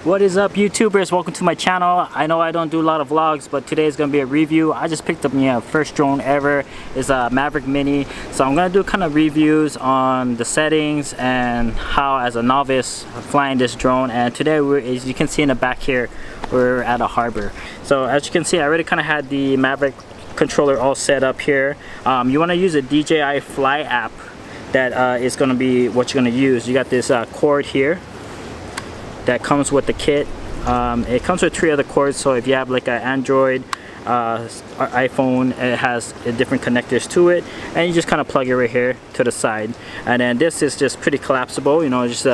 What is up, YouTubers? Welcome to my channel. I know I don't do a lot of vlogs, but today is going to be a review. I just picked up my first drone ever. It's a Mavic Mini. So I'm going to do kind of reviews on the settings and how, as a novice, flying this drone. And today, as you can see in the back here, we're at a harbor. So as you can see, I already kind of had the Mavic controller all set up here. You want to use a Dji Flight App. That is going to be what you're going to use. You got this cord here that comes with the kit. It comes with 3 other cords, so if you have like an Android iPhone, it has different connectors to it, and you just kind of plug it right here to the side. And then this is just pretty collapsible, you know, just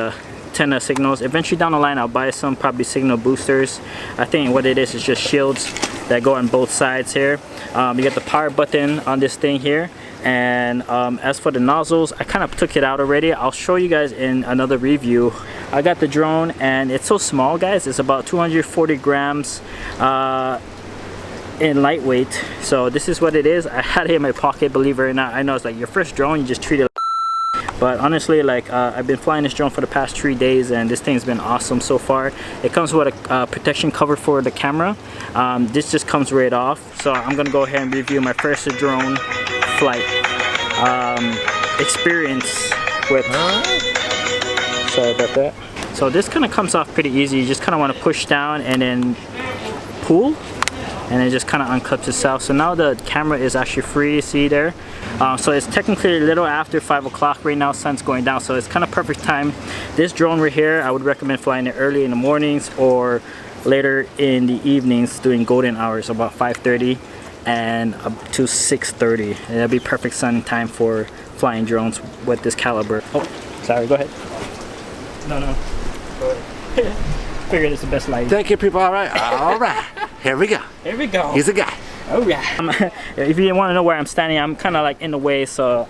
10 signals. Eventually down the line I'll buy some probably signal boosters. I think what it is just shields that go on both sides here. You got the power button on this thing here. And as for the nozzles, I kind of took it out already. I'll show you guys in another review. I got the drone and it's so small, guys. It's about 240 grams in lightweight. So this is what it is. I had it in my pocket, believe it or not. I know it's like your first drone, you just treat it like, but honestly, like I've been flying this drone for the past 3 days and this thing's been awesome so far. It comes with a protection cover for the camera. This just comes right off. So I'm gonna go ahead and review my first drone flight experience with. Sorry about that. So this kind of comes off pretty easy. You just kind of want to push down and then pull, and it just kind of unclips itself. So now the camera is actually free, see there. So it's technically a little after 5 o'clock right now, sun's going down, so it's kind of perfect time. This drone right here, I would recommend flying it early in the mornings or later in the evenings during golden hours, about 5:30 and up to 6:30. That'll be perfect sun time for flying drones with this caliber. Oh, sorry, go ahead. No, go ahead. Figured it's the best light. Thank you, people. All right, here we go. Here we go. He's a guy. Oh yeah. If you want to know where I'm standing, I'm kind of like in the way, so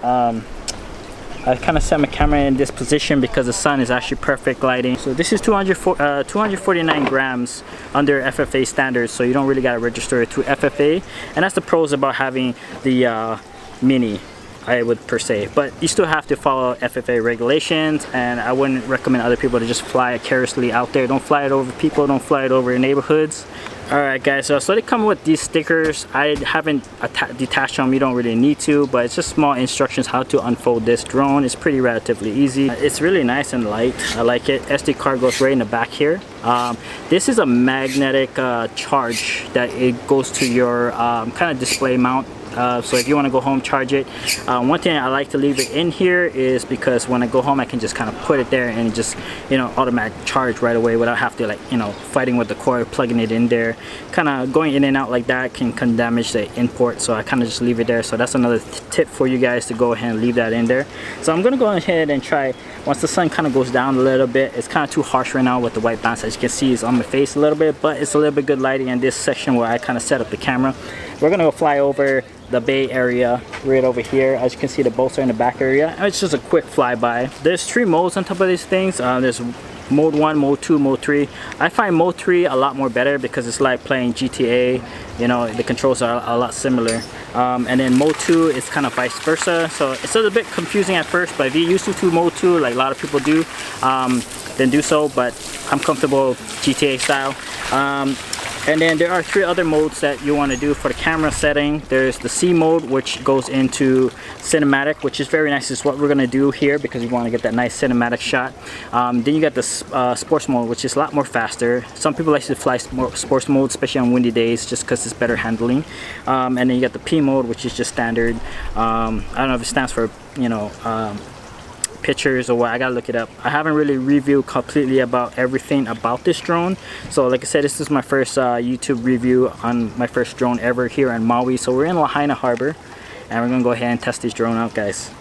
I kind of set my camera in this position because the sun is actually perfect lighting. So this is 249 grams under FFA standards, so you don't really got to register it to FFA, and that's the pros about having the Mini, I would per se. But you still have to follow FFA regulations, and I wouldn't recommend other people to just fly it carelessly out there. Don't fly it over people, don't fly it over your neighborhoods. Alright guys, so they come with these stickers. I haven't detached them, you don't really need to, but it's just small instructions how to unfold this drone. It's pretty relatively easy. It's really nice and light. I like it. SD card goes right in the back here. This is a magnetic charge that it goes to your kind of display mount. So if you want to go home, charge it. One thing I like to leave it in here is because when I go home I can just kind of put it there and it just, you know, automatic charge right away without have to, like, you know, fighting with the cord, plugging it in there. Kind of going in and out like that can damage the import, so I kind of just leave it there. So that's another tip for you guys, to go ahead and leave that in there. So I'm gonna go ahead and try, once the sun kind of goes down a little bit. It's kind of too harsh right now with the white balance, as you can see it's on my face a little bit, but it's a little bit good lighting in this section where I kind of set up the camera. We're gonna go fly over the bay area right over here. As you can see, the boats are in the back area, and it's just a quick flyby. There's 3 modes on top of these things. There's mode 1, mode 2, mode 3. I find mode 3 a lot more better because it's like playing GTA. You know, the controls are a lot similar. And then mode 2 is kind of vice versa. So it's a little bit confusing at first, but if you're used to mode 2, like a lot of people do, then do so. But I'm comfortable GTA style. And then there are 3 other modes that you want to do for the camera setting. There's the C mode, which goes into cinematic, which is very nice. It's what we're going to do here because we want to get that nice cinematic shot. Then you got the sports mode, which is a lot more faster. Some people like to fly sports mode, especially on windy days, just because it's better handling. And then you got the P mode, which is just standard. I don't know if it stands for, you know, pictures or what. I gotta look it up. I haven't really reviewed completely about everything about this drone, so like I said, this is my first YouTube review on my first drone ever here in Maui. So we're in Lahaina Harbor and we're gonna go ahead and test this drone out, guys.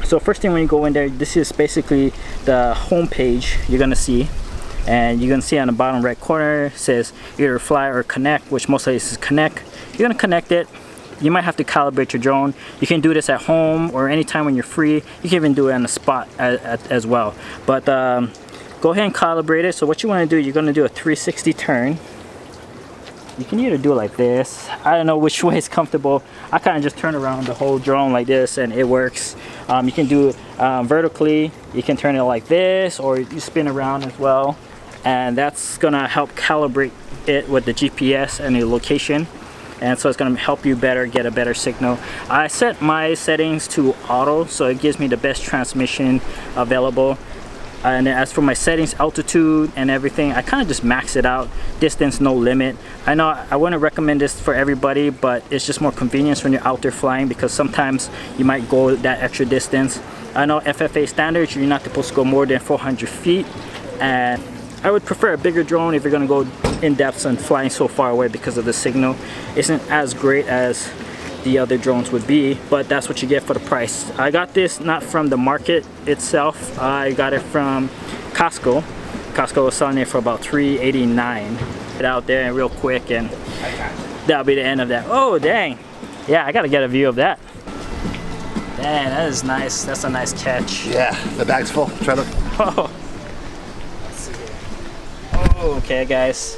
So first thing when you go in there, this is basically the home page you're gonna see, and you're gonna see on the bottom right corner it says either fly or connect, which most places is connect. You're gonna connect it. You might have to calibrate your drone. You can do this at home or anytime when you're free. You can even do it on the spot as well. But go ahead and calibrate it. So what you want to do, you're going to do a 360 turn. You can either do it like this. I don't know which way is comfortable. I kind of just turn around the whole drone like this and it works. You can do it vertically. You can turn it like this, or you spin around as well. and that's gonna help calibrate it with the GPS and the location, and so it's gonna help you get a better signal. I set my settings to auto, so it gives me the best transmission available. And as for my settings, altitude and everything, I kind of just max it out. Distance, no limit. I know I wouldn't recommend this for everybody, but it's just more convenience when you're out there flying, because sometimes you might go that extra distance. I know FFA standards, you're not supposed to go more than 400 feet. And I would prefer a bigger drone if you're gonna go in depth and flying so far away, because of the signal isn't as great as the other drones would be, but that's what you get for the price. I got this not from the market itself. I got it from Costco. Costco was selling it for about $3.89. Get out there and real quick, and that'll be the end of that. Oh dang, yeah, I gotta get a view of that. Dang, that is nice. That's a nice catch. Yeah, the bag's full. Try to. Oh. Let's see here. Oh, okay guys,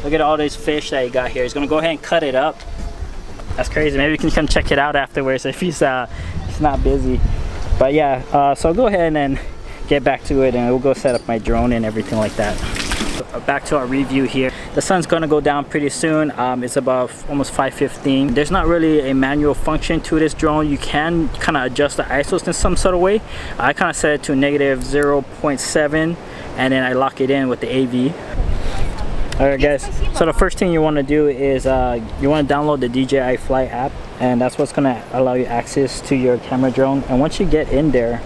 look at all these fish that he got here. He's gonna go ahead and cut it up. That's crazy. Maybe we can come check it out afterwards if he's not busy. But yeah, so I'll go ahead and get back to it, and we'll go set up my drone and everything like that. So back to our review here. The sun's gonna go down pretty soon. It's about almost 5:15. There's not really a manual function to this drone. You can kind of adjust the ISOs in some sort of way. I kind of set it to -0.7, and then I lock it in with the AV. Alright guys, so the first thing you want to do is you want to download the Dji Flight App, and that's what's going to allow you access to your camera drone. And once you get in there,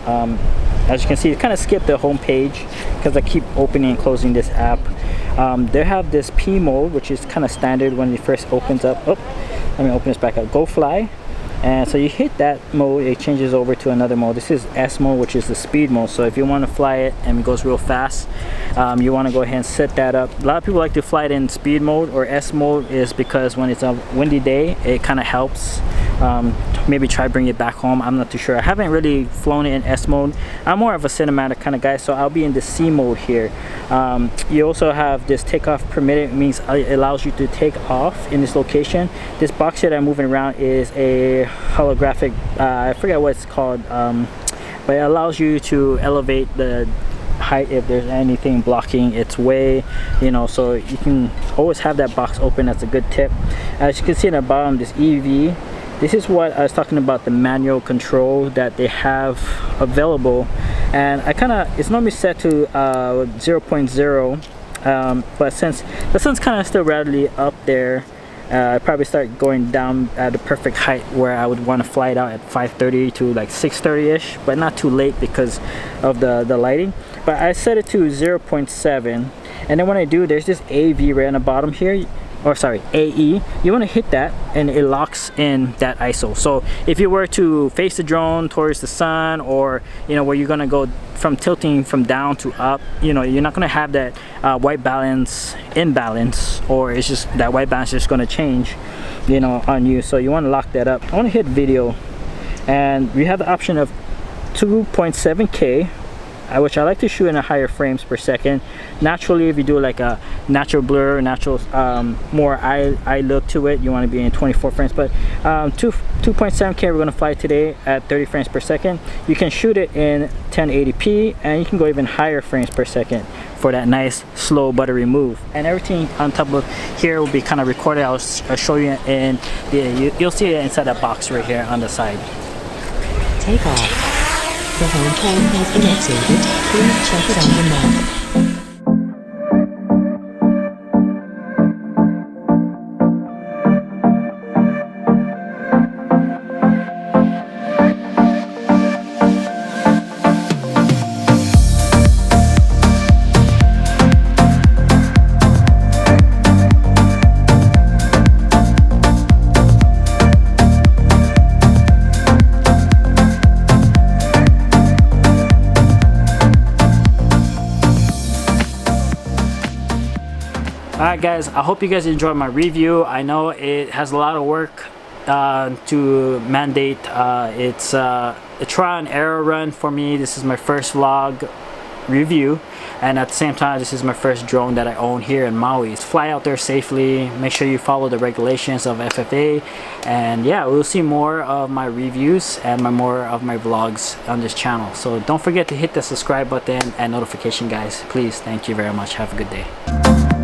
as you can see, it kind of skipped the home page because I keep opening and closing this app. They have this P mode, which is kind of standard when it first opens up. Oh, let me open this back up. Go fly. And so you hit that mode, it changes over to another mode. This is S mode, which is the speed mode. So if you want to fly it and it goes real fast, you want to go ahead and set that up. A lot of people like to fly it in speed mode or S mode, is because when it's a windy day, it kind of helps. Maybe try bring it back home. I'm not too sure. I haven't really flown it in S mode. I'm more of a cinematic kind of guy, so I'll be in the C mode here. You also have this takeoff permitted. It means it allows you to take off in this location. This box here that I'm moving around is a holographic, I forget what it's called, but it allows you to elevate the height if there's anything blocking its way, you know, so you can always have that box open. That's a good tip. As you can see in the bottom, this EV, this is what I was talking about, the manual control that they have available, and it's normally set to 0.0, but since the sun's kind of still readily up there, I probably start going down at the perfect height where I would want to fly it out at 5:30 to like 6:30ish, but not too late because of the lighting. But I set it to 0.7, and then when I do, there's this AV right on the bottom here, or sorry, AE. You want to hit that and it locks in that ISO. So if you were to face the drone towards the sun, or you know where you're gonna go from tilting from down to up, you know, you're not gonna have that white balance imbalance, or it's just that white balance is just gonna change, you know, on you. So you want to lock that up. I want to hit video, and we have the option of 2.7K, which I like to shoot in a higher frames per second. Naturally, if you do like a natural blur, natural more eye look to it, you want to be in 24 frames. But 2.7K we're going to fly today at 30 frames per second. You can shoot it in 1080p, and you can go even higher frames per second for that nice slow buttery move. And everything on top of here will be kind of recorded. I'll show you in you'll see it inside that box right here on the side. Take off. The home plane has been updated. Please check it on the map. Alright guys, I hope you guys enjoyed my review. I know it has a lot of work to mandate. It's a trial and error run for me. This is my first vlog review, and at the same time this is my first drone that I own here in Maui. Fly out there safely, make sure you follow the regulations of FFA, and yeah, we'll see more of my reviews and more of my vlogs on this channel. So don't forget to hit the subscribe button and notification, guys, please. Thank you very much. Have a good day.